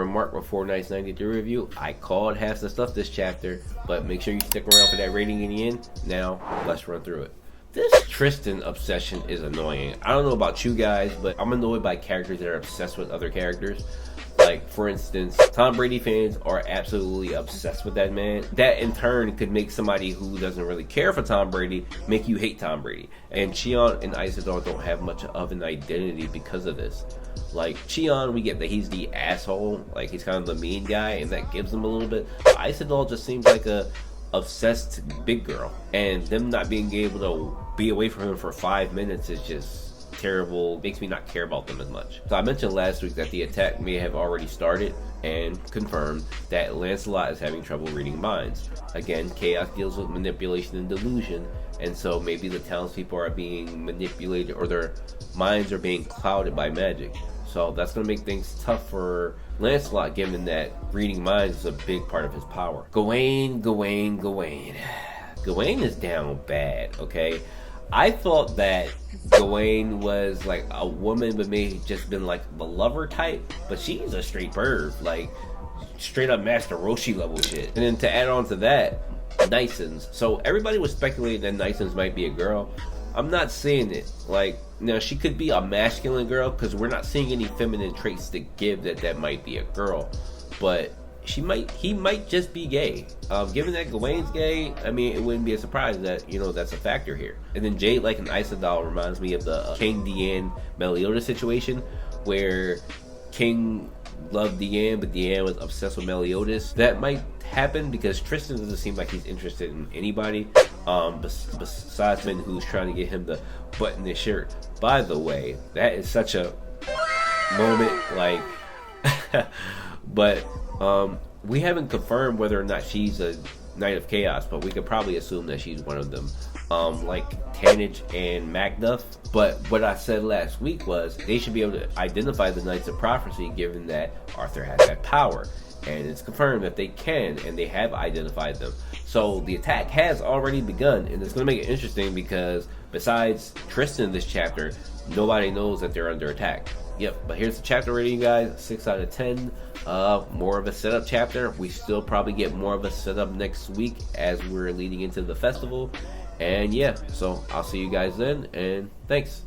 remark before Night's 93 review. I called half the stuff this chapter, but make sure you stick around for that rating in the end. Now, let's run through it. This Tristan obsession is annoying. I don't know about you guys, but I'm annoyed by characters that are obsessed with other characters. Like, for instance, Tom Brady fans are absolutely obsessed with that man. That, in turn, could make somebody who doesn't really care for Tom Brady make you hate Tom Brady. And Cheon and Isidore don't have much of an identity because of this. Like, Cheon, we get that he's the asshole. Like, he's kind of the mean guy, and that gives him a little bit. But Isidore just seems like a obsessed big girl. And them not being able to be away from him for 5 minutes is just terrible. Makes me not care about them as much. So I mentioned last week that the attack may have already started, and confirmed that Lancelot is having trouble reading minds. Again, chaos deals with manipulation and delusion, and so maybe the townspeople are being manipulated, or their minds are being clouded by magic. So that's going to make things tough for Lancelot, given that reading minds is a big part of his power. Gawain is down bad, okay? I thought that Gawain was like a woman, but maybe just been like the lover type, but she's a straight perv, like straight up Master Roshi level shit. And then to add on to that, Nysons. So everybody was speculating that Nysons might be a girl. I'm not seeing it. Like, now she could be a masculine girl, because we're not seeing any feminine traits to give that might be a girl, but he might just be gay. Given that Gawain's gay, I mean, it wouldn't be a surprise that, you know, that's a factor here. And then Jade like an Isidore reminds me of the King Deanne Meliodas situation, where King loved Deanne, but Deanne was obsessed with Meliodas. That might happen because Tristan doesn't seem like he's interested in anybody besides men who's trying to get him to button his shirt. By the way, that is such a moment, like but we haven't confirmed whether or not she's a Knight of Chaos, but we could probably assume that she's one of them, like Tanage and Macduff. But what I said last week was they should be able to identify the Knights of Prophecy, given that Arthur has that power, and it's confirmed that they can, and they have identified them. So the attack has already begun, and it's going to make it interesting because besides Tristan this chapter, nobody knows that they're under attack. Yep, but here's the chapter rating, guys. 6 out of 10. More of a setup chapter. We still probably get more of a setup next week as we're leading into the festival. And yeah, so I'll see you guys then, and thanks.